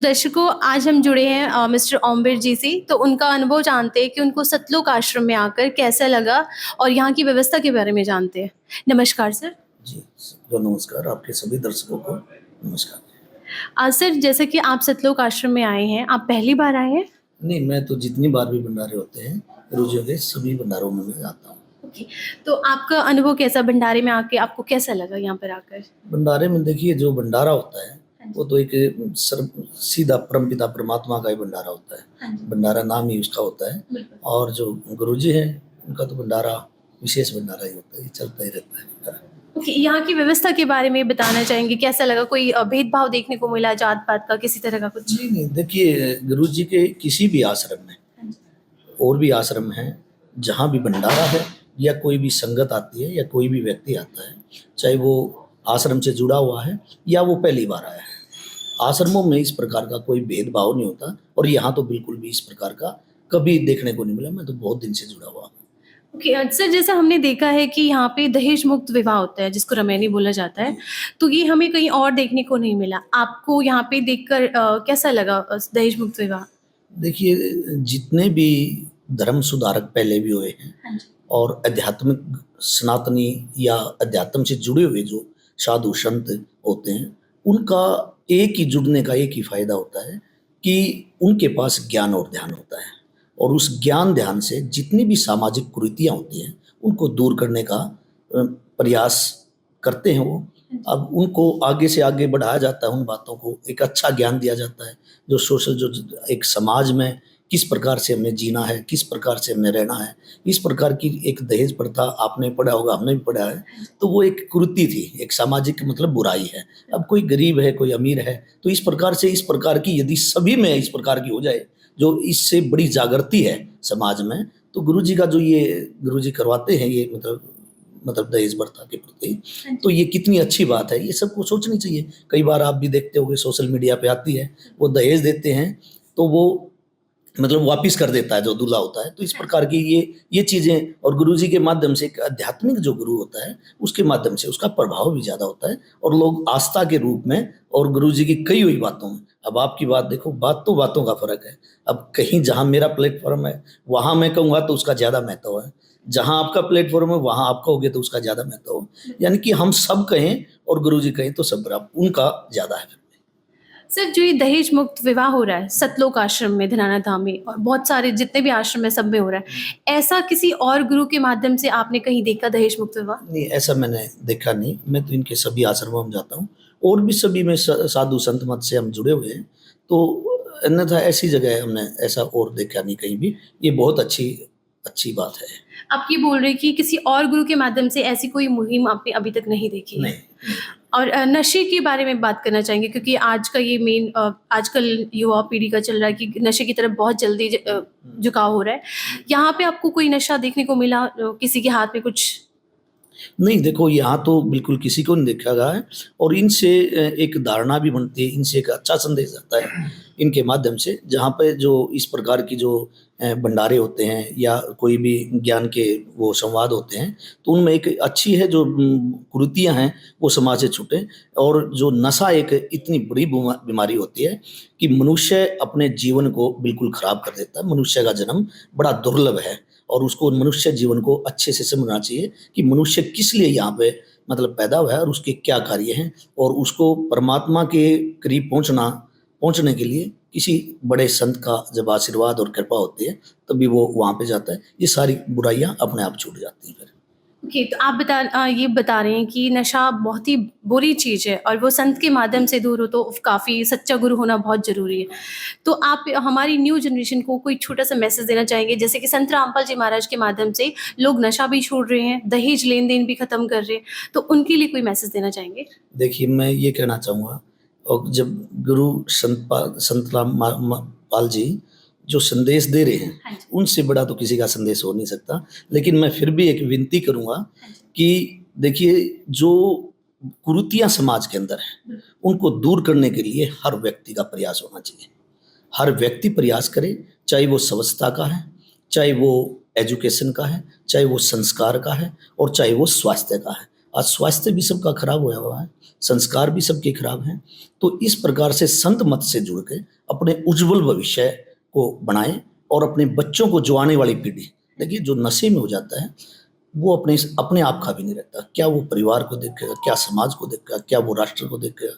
दर्शकों, आज हम जुड़े हैं मिस्टर ओमवीर जी से, तो उनका अनुभव जानते हैं कि उनको सतलोक आश्रम में आकर कैसा लगा और यहाँ की व्यवस्था के बारे में जानते हैं। नमस्कार सर। जी, तो नमस्कार आपके सभी दर्शकों को नमस्कार। सर, जैसे कि आप सतलोक आश्रम में आए हैं, आप पहली बार आए हैं? नहीं, मैं तो जितनी बार भी भंडारे होते हैं, रोज़ियों के सभी भंडारों में मैं जाता हूँ। ओके, तो आपका अनुभव कैसा भंडारे में आके आपको कैसा लगा यहाँ पर आकर? भंडारे में देखिए जो भंडारा होता है, हाँ जी। वो तो एक सीधा परमपिता परमात्मा का ही भंडारा होता है। हाँ जी। भंडारा नाम ही उसका होता है बिल्कुल। और जो गुरुजी हैं, उनका तो भंडारा विशेष भंडारा ही होता है, ये चलता ही रहता है भंडारा। ओके, यहाँ की व्यवस्था के बारे में बताना चाहेंगे, कैसा लगा? कोई भेदभाव देखने को मिला जात-पात का, किसी तरह का कुछ? नहीं, नहीं, देखिए गुरुजी के किसी भी आश्रम में हाँ जी। और भी आश्रम हैं, जहाँ भी भंडारा है या कोई भी संगत आती है या कोई भी व्यक्ति आता है, चाहे वो आश्रम से जुड़ा हुआ है या वो पहली बार आया है, आश्रमों में इस प्रकार का कोई भेदभाव नहीं होता और यहाँ तो बिल्कुल भी इस प्रकार का कभी देखने को नहीं मिला। मैं तो बहुत दिन से जुड़ा हुआ हूँ। ओके, सर, जैसे हमने देखा है कि यहाँ पे दहेज मुक्त विवाह होता है, जिसको रमैनी बोला जाता है, तो ये हमें कहीं और देखने को नहीं मिला। आपको यहाँ पे देखकर कैसा लगा दहेज मुक्त विवाह? देखिए, जितने भी धर्म सुधारक पहले भी हुए हैं हाँ जी। और आध्यात्मिक सनातनी या अध्यात्म से जुड़े हुए जो साधु संत होते हैं, उनका एक ही जुड़ने का एक ही फायदा होता है कि उनके पास ज्ञान और ध्यान होता है और उस ज्ञान ध्यान से जितनी भी सामाजिक कुरीतियां होती हैं उनको दूर करने का प्रयास करते हैं वो। अब उनको आगे से आगे बढ़ाया जाता है, उन बातों को एक अच्छा ज्ञान दिया जाता है जो सोशल जो एक समाज में किस प्रकार से हमें जीना है, किस प्रकार से हमें रहना है। इस प्रकार की एक दहेज प्रथा आपने पढ़ा होगा, हमने भी पढ़ा है, तो वो एक कुरीति थी, एक सामाजिक मतलब बुराई है। अब कोई गरीब है, कोई अमीर है, तो इस प्रकार से इस प्रकार की यदि सभी में इस प्रकार की हो जाए, जो इससे बड़ी जागृति है समाज में, तो गुरुजी का जो ये गुरुजी करवाते हैं ये मतलब दहेज प्रथा के प्रति, तो ये कितनी अच्छी बात है, ये सबको सोचनी चाहिए। कई बार आप भी देखते होंगे सोशल मीडिया पे आती है, वो दहेज देते हैं तो वो मतलब वापिस कर देता है जो दूल्हा होता है। तो इस प्रकार की ये चीज़ें और गुरुजी के माध्यम से एक आध्यात्मिक जो गुरु होता है, उसके माध्यम से उसका प्रभाव भी ज़्यादा होता है और लोग आस्था के रूप में और गुरुजी की कही हुई बातों में। अब आपकी बात देखो, बातों का फ़र्क है। अब कहीं जहाँ मेरा प्लेटफ़ॉर्म है, वहाँ मैं कहूँगा तो उसका ज़्यादा महत्व है। जहाँ आपका प्लेटफ़ॉर्म है, वहाँ आप कहोगे तो उसका ज़्यादा महत्व है। यानी कि हम सब कहें और गुरुजी कहें तो सब बराबर, उनका ज़्यादा है। सर, जो ये दहेज मुक्त विवाह हो रहा है सतलोक आश्रम में, धनाना धाम में और बहुत सारे जितने भी आश्रम है सब में हो रहा है, ऐसा किसी और गुरु के माध्यम से आपने कहीं देखा दहेज मुक्त विवाह? नहीं, ऐसा मैंने देखा नहीं। मैं तो इनके सभी आश्रमों में जाता हूँ और भी सभी में साधु संत मत से हम जुड़े हुए हैं, तो अन्यथा ऐसी जगह हमने ऐसा और देखा नहीं कहीं भी। ये बहुत अच्छी बात है। आप ये बोल रहे हैं कि किसी और गुरु के माध्यम से ऐसी कोई मुहिम आपने अभी तक नहीं देखी है? नहीं। और नशे के बारे में बात करना चाहेंगे, क्योंकि आज का ये मेन आजकल युवा पीढ़ी का चल रहा है कि नशे की तरफ बहुत जल्दी झुकाव हो रहा है। यहाँ पे आपको कोई नशा देखने को मिला, किसी के हाथ में कुछ? नहीं, देखो यहाँ तो बिल्कुल किसी को नहीं देखा गया है और इनसे एक धारणा भी बनती है, इनसे एक अच्छा संदेश आता है इनके माध्यम से। जहाँ पे जो इस प्रकार की जो भंडारे होते हैं या कोई भी ज्ञान के वो संवाद होते हैं, तो उनमें एक अच्छी है जो कुरीतियाँ हैं वो समाज से छूटें। और जो नशा एक इतनी बड़ी बीमारी होती है कि मनुष्य अपने जीवन को बिल्कुल खराब कर देता है। मनुष्य का जन्म बड़ा दुर्लभ है और उसको मनुष्य जीवन को अच्छे से समझना चाहिए कि मनुष्य किस लिए यहाँ पे मतलब पैदा हुआ है और उसके क्या कार्य हैं और उसको परमात्मा के करीब पहुँचने के लिए किसी बड़े संत का जब आशीर्वाद और कृपा होती है तभी वो वहाँ पे जाता है। ये सारी बुराइयाँ अपने आप छूट जाती हैं फिर। ओके, तो आप ये बता रहे हैं कि नशा बहुत ही बुरी चीज़ है और वो संत के माध्यम से दूर हो तो काफ़ी सच्चा गुरु होना बहुत ज़रूरी है। तो आप हमारी न्यू जनरेशन को कोई छोटा-सा मैसेज देना चाहेंगे, जैसे कि संत रामपाल जी महाराज के माध्यम से लोग नशा भी छोड़ रहे हैं, दहेज लेन-देन भी खत्म कर रहे हैं, तो उनके लिए कोई मैसेज देना चाहेंगे? देखिए, मैं ये कहना चाहूँगा और जब गुरु संत पाल जी जो संदेश दे रहे हैं, हाँ जी। उनसे बड़ा तो किसी का संदेश हो नहीं सकता। लेकिन मैं फिर भी एक विनती करूँगा कि देखिए, जो कुरीतियाँ समाज के अंदर हैं, उनको दूर करने के लिए हर व्यक्ति का प्रयास होना चाहिए। हर व्यक्ति प्रयास करे, चाहे वो स्वच्छता का है, चाहे वो एजुकेशन का है, चाहे वो संस्कार का है और चाहे वो स्वास्थ्य का है। आज स्वास्थ्य भी सबका खराब होया हुआ है, संस्कार भी सबके खराब हैं। तो इस प्रकार से संत मत से जुड़ के अपने उज्ज्वल भविष्य को बनाएँ और अपने बच्चों को, जो आने वाली पीढ़ी, देखिए जो नशे में हो जाता है, वो अपने आप का भी नहीं रहता। क्या वो परिवार को देखेगा, क्या समाज को देखेगा, क्या वो राष्ट्र को देखेगा,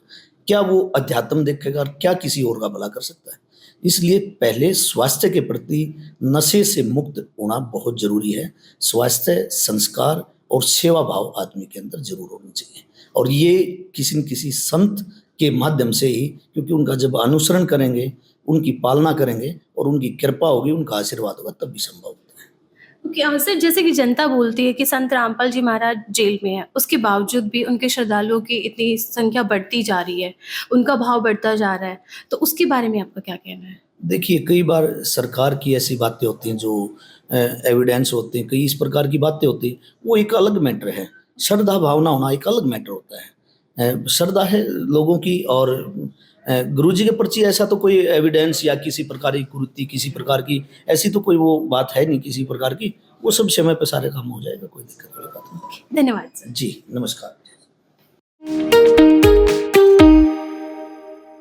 क्या वो अध्यात्म देखेगा और क्या किसी और का भला कर सकता है। इसलिए पहले स्वास्थ्य के प्रति नशे से मुक्त होना बहुत ज़रूरी है। स्वास्थ्य, संस्कार और सेवा भाव आदमी के अंदर ज़रूर होनी चाहिए, और ये किसी न किसी संत के माध्यम से ही, क्योंकि उनका जब अनुसरण करेंगे, उनकी पालना करेंगे और उनकी कृपा होगी, उनका आशीर्वाद होगा, तब भी संभव होता है। ओके, सर, जैसे कि जनता बोलती है कि संत रामपाल जी महाराज जेल में हैं, उसके बावजूद भी उनके श्रद्धालुओं की इतनी संख्या बढ़ती जा रही है, उनका भाव बढ़ता जा रहा है, तो उसके बारे में आपका क्या कहना है? देखिए, कई बार सरकार की ऐसी बातें होती हैं जो एविडेंस होते हैं, कई इस प्रकार की बातें होती हैं, वो एक अलग मैटर है। श्रद्धा भावना होना एक अलग मैटर होता है। श्रद्धा है लोगों की, और गुरु जी के प्रति ऐसा तो कोई एविडेंस या किसी प्रकार की कुरीति, किसी प्रकार की ऐसी तो कोई वो बात है नहीं किसी प्रकार की। वो सब समय पे सारे काम हो जाएगा, कोई दिक्कत वाली बात नहीं। धन्यवाद सर। जी, नमस्कार।